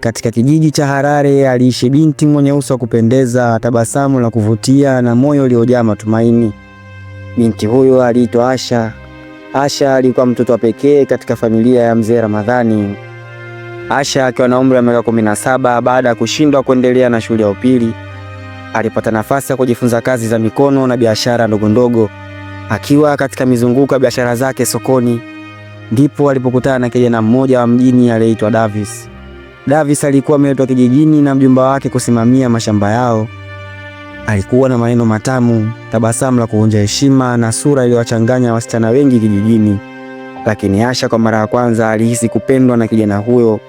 Katika kijiji cha Harare aliishi binti mwenye uso wa kupendeza, tabasamu la kuvutia na moyo uliojaa matumaini. Binti huyo aliitwa Asha. Asha alikuwa mtoto wa pekee katika familia ya mzee Ramadhani. Asha akiwa na umri wa miaka 17, baada ya kushindwa kuendelea na shule ya upili, alipata nafasi ya kujifunza kazi za mikono na biashara ndogo ndogo. Akiwa katika mizunguko ya biashara zake sokoni, ndipo alipokutana na kijana mmoja wa mjini aliyeitwa Davis. Davis alikuwa ameletwa kijijini na mjomba wake kusimamia mashamba yao. Alikuwa na maneno matamu, tabasamu la kuvunja heshima na sura iliyowachanganya wasichana wengi kijijini. Lakini Asha kwa mara ya kwanza alihisi kupendwa na kijana huyo,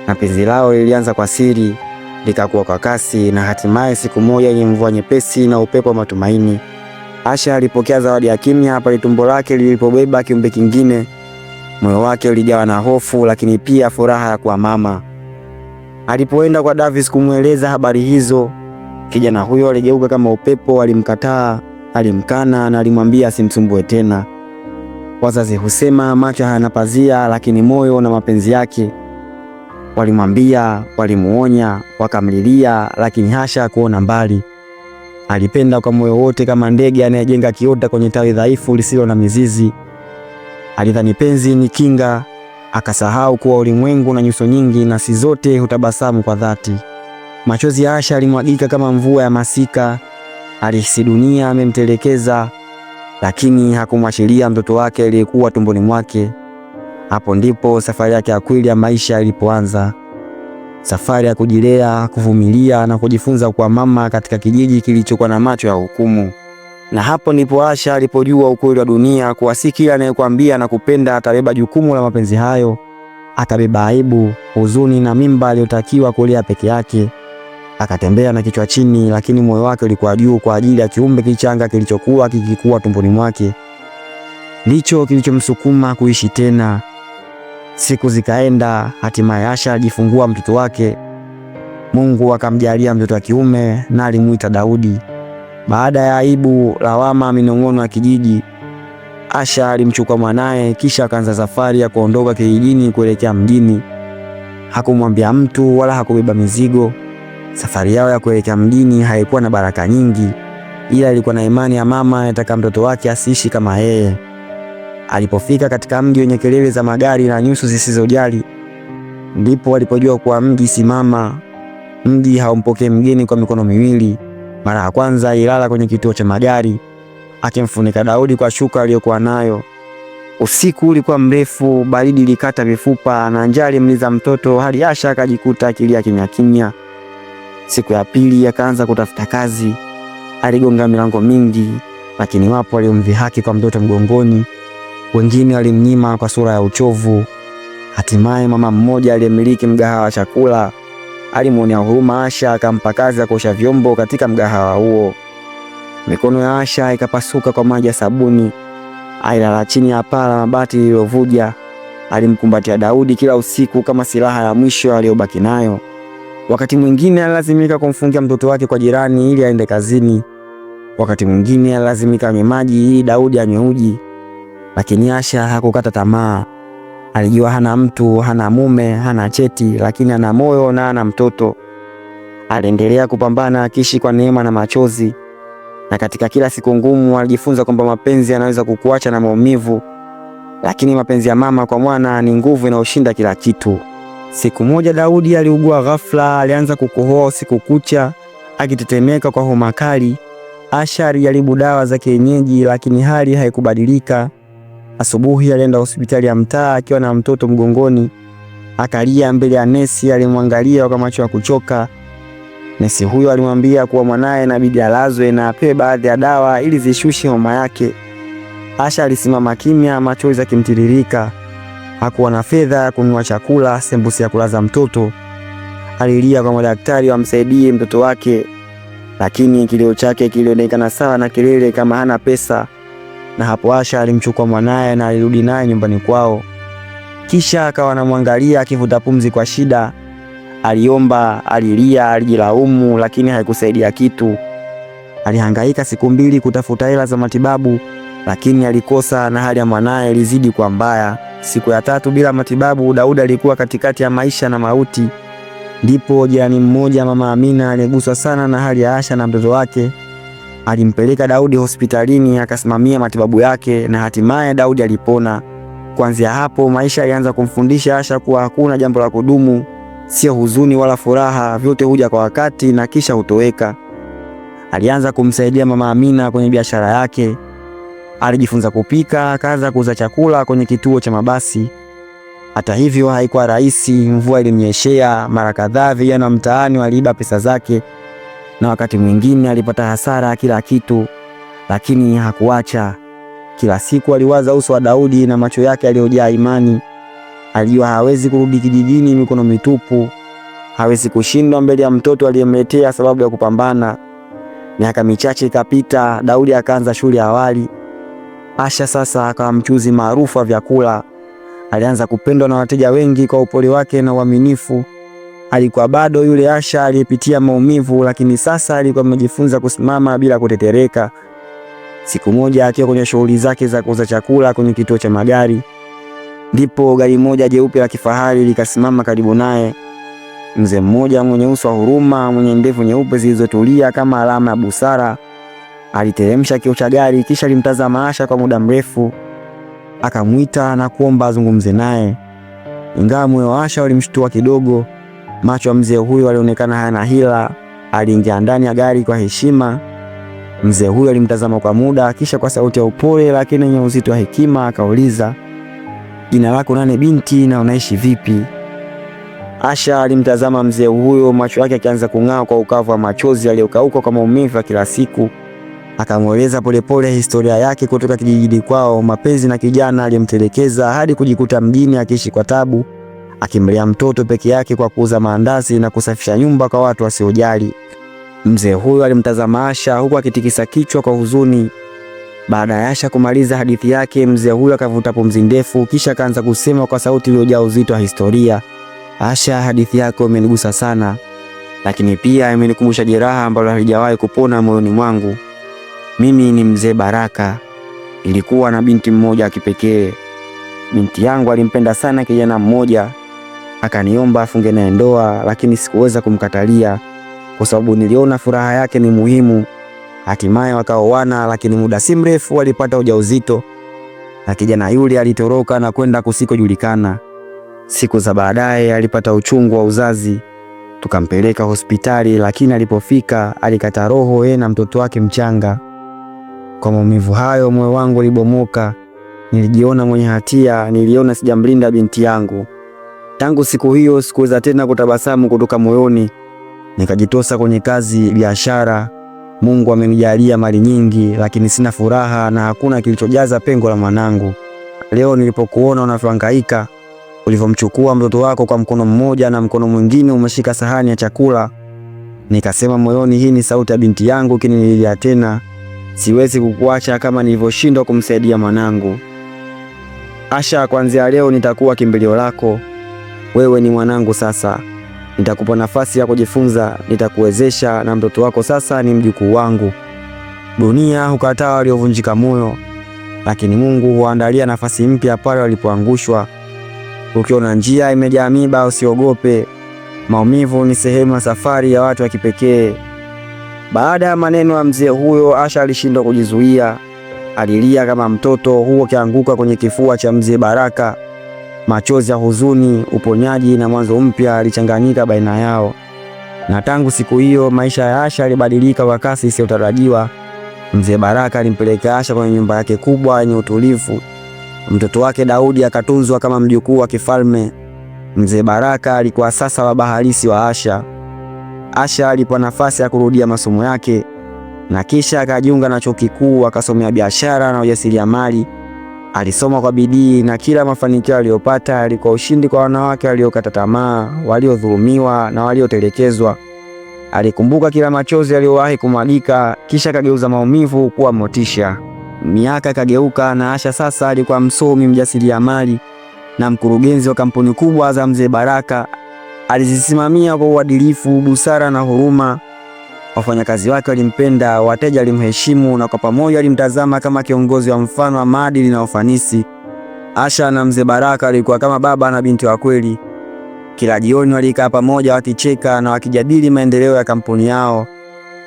na penzi lao lilianza kwa siri, likakuwa kwa kasi, na hatimaye siku moja yenye mvua nyepesi na upepo wa matumaini, Asha alipokea zawadi ya kimya pale tumbo lake lilipobeba kiumbe kingine. Moyo wake ulijawa na hofu, lakini pia furaha ya kuwa mama. Alipoenda kwa Davis kumweleza habari hizo, kijana huyo aligeuka kama upepo. Alimkataa, alimkana na alimwambia asimsumbue tena. Wazazi husema macho hayana pazia, lakini moyo na mapenzi yake. Walimwambia, walimuonya, wakamlilia, lakini Asha hakuona mbali. Alipenda kwa moyo wote, kama ndege anayejenga kiota kwenye tawi dhaifu lisilo na mizizi. Alidhani penzi ni kinga, akasahau kuwa ulimwengu na nyuso nyingi, na si zote hutabasamu kwa dhati. Machozi ya Asha alimwagika kama mvua ya masika. Alihisi dunia amemtelekeza, lakini hakumwachilia mtoto wake aliyekuwa tumboni mwake. Hapo ndipo safari yake ya kweli ya maisha ilipoanza. Safari ya kujilea, kuvumilia na kujifunza kuwa mama katika kijiji kilichokuwa na macho ya hukumu. Na hapo ndipo Asha alipojua ukweli wa dunia, kuwa si kila anayekwambia na kupenda atabeba jukumu la mapenzi hayo. Atabeba aibu, huzuni na mimba aliyotakiwa kulea peke yake. Akatembea na kichwa chini, lakini moyo wake ulikuwa juu kwa ajili ya kiumbe kichanga kilichokuwa kikikua tumboni mwake. Ndicho kilichomsukuma kuishi tena. Siku zikaenda, hatimaye Asha alijifungua mtoto wake. Mungu akamjalia mtoto wa kiume na alimuita Daudi. Baada ya aibu, lawama, minong'ono ya kijiji, Asha alimchukua mwanae, kisha akaanza safari ya kuondoka kijijini kuelekea mjini. Hakumwambia mtu wala hakubeba mizigo. Safari yao ya kuelekea mjini haikuwa na baraka nyingi, ila ilikuwa na imani ya mama anataka mtoto wake asiishi kama yeye. Alipofika katika mji wenye kelele za magari na nyuso zisizojali, ndipo walipojua kuwa mji si mama. Mji haumpokei mgeni kwa mikono miwili. Mara ya kwanza ilala kwenye kituo cha magari, akimfunika Daudi kwa shuka aliyokuwa nayo. Usiku ulikuwa mrefu, baridi ilikata mifupa na njaa ilimliza mtoto, hadi Asha akajikuta akilia kimya kimya. Siku ya pili akaanza kutafuta kazi. Aligonga milango mingi, lakini wapo waliomdhihaki kwa mtoto mgongoni. Wengine walimnyima kwa sura ya uchovu. Hatimaye mama mmoja aliyemiliki mgahawa wa chakula alimwonea huruma Asha, akampa kazi ya kuosha vyombo katika mgahawa huo. Mikono ya Asha ikapasuka kwa maji ya sabuni. Alilala chini ya paa la mabati lililovuja. Alimkumbatia Daudi kila usiku kama silaha ya mwisho aliyobaki nayo. Wakati mwingine alilazimika kumfungia mtoto wake kwa jirani ili aende kazini. Wakati mwingine alilazimika anywe maji ili Daudi anywe uji. Lakini Asha hakukata tamaa. Alijua hana mtu, hana mume, hana cheti, lakini ana moyo na ana mtoto. Aliendelea kupambana, akiishi kwa neema na machozi. Na katika kila siku ngumu alijifunza kwamba mapenzi yanaweza kukuacha na maumivu, lakini mapenzi ya mama kwa mwana ni nguvu inayoshinda kila kitu. Siku moja Daudi aliugua ghafla. Alianza kukohoa usiku kucha, akitetemeka kwa homa kali. Asha alijaribu dawa za kienyeji, lakini hali haikubadilika. Asubuhi alienda hospitali ya mtaa akiwa na mtoto mgongoni. Akalia mbele ya nesi, alimwangalia kwa macho ya kuchoka. Nesi huyo alimwambia kuwa mwanae inabidi alazwe na apewe baadhi ya dawa ili zishushe homa yake. Asha alisimama kimya, machozi yakimtiririka. Hakuwa na fedha ya kununua chakula, sembusi ya kulaza mtoto. Alilia kwa madaktari wamsaidie mtoto wake, lakini kilio chake kilionekana sawa na kelele kama hana pesa. Na hapo Asha alimchukua mwanae na alirudi naye nyumbani kwao. Kisha akawa anamwangalia akivuta pumzi kwa shida. Aliomba, alilia, alijilaumu, lakini haikusaidia kitu. Alihangaika siku mbili kutafuta hela za matibabu, lakini alikosa na hali ya mwanae ilizidi kuwa mbaya. Siku ya tatu bila matibabu, Daudi alikuwa katikati ya maisha na mauti. Ndipo jirani mmoja, Mama Amina, aliguswa sana na hali ya Asha na mtoto wake. Alimpeleka Daudi hospitalini, akasimamia matibabu yake na hatimaye Daudi alipona. Kuanzia hapo maisha yalianza kumfundisha Asha kuwa hakuna jambo la kudumu, sio huzuni wala furaha, vyote huja kwa wakati na kisha hutoweka. Alianza kumsaidia Mama Amina kwenye biashara yake. Alijifunza kupika, akaanza kuuza chakula kwenye kituo cha mabasi. Hata hivyo haikuwa rahisi. Mvua ilimnyeshea mara kadhaa, vijana wa mtaani waliiba pesa zake na wakati mwingine alipata hasara kila kitu, lakini hakuacha. Kila siku aliwaza uso wa Daudi na macho yake yaliyojaa imani. Alijua hawezi kurudi kijijini mikono mitupu, hawezi kushindwa mbele ya mtoto aliyemletea sababu ya kupambana. Miaka michache ikapita, Daudi akaanza shule ya awali. Asha sasa akawa mchuzi maarufu wa vyakula. Alianza kupendwa na wateja wengi kwa upole wake na uaminifu. Alikuwa bado yule Asha aliyepitia maumivu, lakini sasa alikuwa amejifunza kusimama bila kutetereka. Siku moja akiwa kwenye shughuli zake za kuuza chakula kwenye kituo cha magari, ndipo gari moja jeupe la kifahari likasimama karibu naye. Mzee mmoja mwenye uso wa huruma, mwenye ndevu nyeupe zilizotulia kama alama ya busara, aliteremsha kioo cha gari kisha alimtazama Asha kwa muda mrefu. Akamwita na kuomba azungumze naye. Ingawa moyo wa Asha ulimshtua kidogo, macho ya mzee huyo alionekana hayana hila. Aliingia ndani ya gari kwa heshima. Mzee huyo alimtazama kwa muda, kisha kwa sauti ya upole lakini yenye uzito wa hekima akauliza, "Jina lako nani binti, na unaishi vipi?" Asha alimtazama mzee huyo, macho yake akianza kung'aa kwa ukavu wa machozi aliyokauka kwa maumivu ya kila siku. Akamweleza polepole historia yake kutoka kijijini kwao, mapenzi na kijana aliyemtelekeza hadi kujikuta mjini akiishi kwa tabu, akimlea mtoto peke yake kwa kuuza maandazi na kusafisha nyumba kwa watu wasiojali. Mzee huyo alimtazama Asha huku akitikisa kichwa kwa huzuni. Baada ya Asha kumaliza hadithi yake, mzee huyo akavuta pumzi ndefu kisha akaanza kusema kwa sauti iliyojaa uzito wa historia, "Asha, hadithi yako imenigusa sana, lakini pia imenikumbusha jeraha ambalo halijawahi kupona moyoni mwangu. Mimi ni mzee Baraka. Ilikuwa na binti mmoja kipekee. Binti yangu alimpenda sana kijana mmoja, akaniomba afunge naye ndoa, lakini sikuweza kumkatalia kwa sababu niliona furaha yake ni muhimu. Hatimaye wakaoana, lakini muda si mrefu walipata ujauzito na kijana yule alitoroka na kwenda kusikojulikana. Siku za baadaye alipata uchungu wa uzazi. Tukampeleka hospitali, lakini alipofika alikata roho yeye na mtoto wake mchanga. Kwa maumivu hayo moyo wangu ulibomoka. Nilijiona mwenye hatia, niliona sijamlinda binti yangu. Tangu siku hiyo sikuweza tena kutabasamu kutoka moyoni. Nikajitosa kwenye kazi, biashara. Mungu amenijalia mali nyingi, lakini sina furaha na hakuna kilichojaza pengo la mwanangu. Leo nilipokuona unavyohangaika, ulivyomchukua mtoto wako kwa mkono mmoja na mkono mwingine umeshika sahani ya chakula, nikasema moyoni, hii ni sauti ya binti yangu kinililia tena. Siwezi kukuacha kama nilivyoshindwa kumsaidia mwanangu. Asha, kuanzia leo nitakuwa kimbilio lako. Wewe ni mwanangu sasa. Nitakupa nafasi ya kujifunza, nitakuwezesha, na mtoto wako sasa ni mjukuu wangu. Dunia hukataa waliovunjika moyo, lakini Mungu huandalia nafasi mpya pale walipoangushwa. Ukiona njia imejaa miba, usiogope. Maumivu ni sehemu ya safari ya watu wa kipekee. Baada ya maneno ya mzee huyo, Asha alishindwa kujizuia. Alilia kama mtoto, huo kianguka kwenye kifua cha mzee Baraka. Machozi ya huzuni, uponyaji na mwanzo mpya alichanganyika baina yao. Na tangu siku hiyo maisha ya Asha yalibadilika kwa kasi isiyotarajiwa. Mzee Baraka alimpeleka Asha kwenye nyumba yake kubwa yenye utulivu. Mtoto wake Daudi akatunzwa kama mjukuu wa kifalme. Mzee Baraka alikuwa sasa baba halisi wa Asha. Asha alipewa nafasi ya kurudia masomo yake na kisha akajiunga na chuo kikuu, akasomea biashara na ujasiriamali. Alisoma kwa bidii na kila mafanikio aliyopata yalikuwa ushindi kwa wanawake waliokata tamaa, waliodhulumiwa na waliotelekezwa. Alikumbuka kila machozi aliyowahi kumwagika, kisha kageuza maumivu kuwa motisha. Miaka kageuka na Asha sasa alikuwa msomi, mjasiriamali na mkurugenzi wa kampuni kubwa za mzee Baraka. Alizisimamia kwa uadilifu, busara na huruma. Wafanyakazi wake walimpenda, wateja walimheshimu, na kwa pamoja walimtazama kama kiongozi wa mfano wa maadili na ufanisi. Asha na mzee Baraka alikuwa kama baba na binti wa kweli. Kila jioni walikaa pamoja wakicheka na wakijadili maendeleo ya kampuni yao.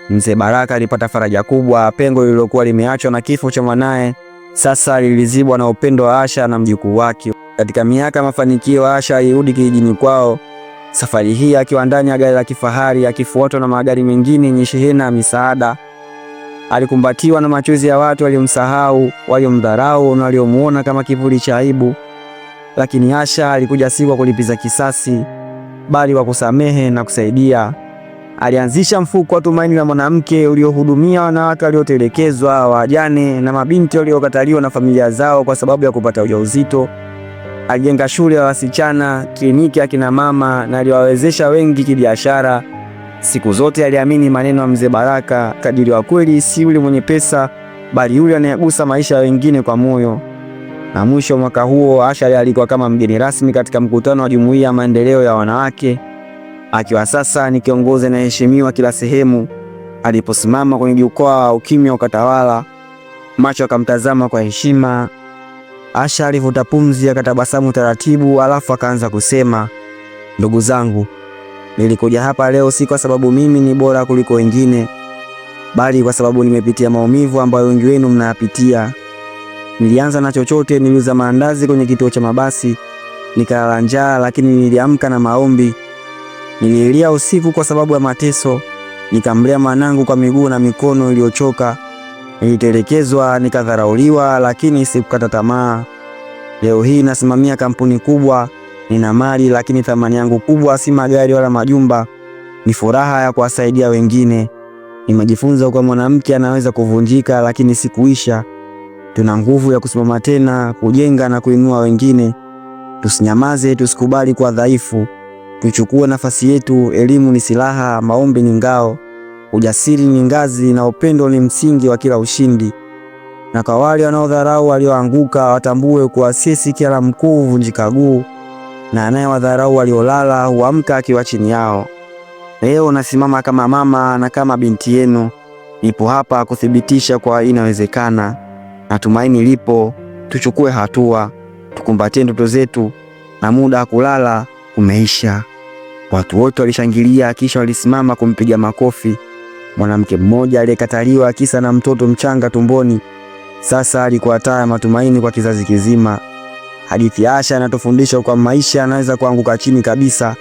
Mzee Baraka alipata faraja kubwa. Pengo lililokuwa limeachwa na kifo cha mwanae sasa lilizibwa na upendo wa Asha na mjukuu wake. Katika miaka mafanikio, Asha alirudi kijijini kwao, safari hii akiwa ndani ya gari la kifahari, akifuatwa na magari mengine yenye shehena ya misaada. Alikumbatiwa na machozi ya watu waliomsahau, waliomdharau na waliomuona kama kivuli cha aibu. Lakini Asha alikuja si kwa kulipiza kisasi, bali kwa kusamehe na kusaidia. Alianzisha mfuko wa Tumaini la Mwanamke uliohudumia wanawake waliotelekezwa, wajane na mabinti waliokataliwa na familia zao kwa sababu ya kupata ujauzito. Alijenga shule ya wasichana, kliniki ya kina mama na aliwawezesha wengi kibiashara. Siku zote aliamini maneno ya Mzee Baraka, kadiri wa kweli si yule mwenye pesa, bali yule anayegusa maisha ya wengine kwa moyo. Na mwisho wa mwaka huo, Asha alikuwa kama mgeni rasmi katika mkutano wa Jumuiya ya Maendeleo ya Wanawake, akiwa sasa ni kiongozi na heshimiwa kila sehemu. Aliposimama kwenye jukwaa, ukimya ukatawala. Macho akamtazama kwa heshima. Asha alivuta pumzi, akatabasamu taratibu, alafu akaanza kusema, ndugu zangu, nilikuja hapa leo si kwa sababu mimi ni bora kuliko wengine, bali kwa sababu nimepitia maumivu ambayo wengi wenu mnayapitia. Nilianza na chochote, niliuza maandazi kwenye kituo cha mabasi, nikalala njaa, lakini niliamka na maombi. Nililia usiku kwa sababu ya mateso, nikamlea mwanangu kwa miguu na mikono iliyochoka. Nilitelekezwa, nikadharauliwa, lakini sikukata tamaa. Leo hii nasimamia kampuni kubwa, nina mali, lakini thamani yangu kubwa si magari wala majumba, ni furaha ya kuwasaidia wengine. Nimejifunza kwa mwanamke anaweza kuvunjika, lakini si kuisha. Tuna nguvu ya kusimama tena, kujenga na kuinua wengine. Tusinyamaze, tusikubali kuwa dhaifu. Tuchukue nafasi yetu. Elimu ni silaha, maombi ni ngao, ujasiri ni ngazi, na upendo ni msingi wa kila ushindi. Na kwa wale wanaodharau walioanguka, watambue kuwa sisi kila mkuu huvunjika guu, na anayewadharau waliolala huamka akiwa chini yao. Leo nasimama kama mama na kama binti yenu. Nipo hapa kuthibitisha kwa inawezekana. Na tumaini lipo. Tuchukue hatua, tukumbatie ndoto zetu, na muda wa kulala umeisha. Watu wote walishangilia, kisha walisimama kumpiga makofi. Mwanamke mmoja aliyekataliwa kisa na mtoto mchanga tumboni, sasa alikuwa taa ya matumaini kwa kizazi kizima. Hadithi ya Asha inatufundisha kwa maisha yanaweza kuanguka chini kabisa,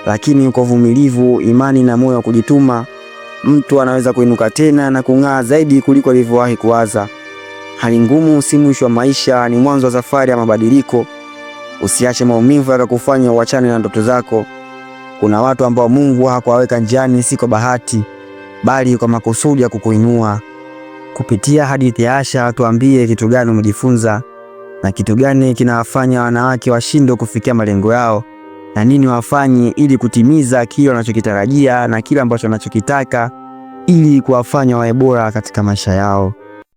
lakini kwa uvumilivu, imani na moyo wa kujituma, mtu anaweza kuinuka tena na kung'aa zaidi kuliko alivyowahi kuwaza. Hali ngumu si mwisho wa maisha, ni mwanzo wa safari ya mabadiliko. Usiache maumivu yakakufanya uachane na ndoto zako. Kuna watu ambao Mungu hakuwaweka njiani si kwa bahati, bali kwa makusudi ya kukuinua. Kupitia hadithi ya Asha, tuambie kitu gani umejifunza, na kitu gani kinawafanya wanawake washindwe kufikia malengo yao, na nini wafanye ili kutimiza kile wanachokitarajia na kile ambacho wanachokitaka, ili kuwafanya wawe bora katika maisha yao.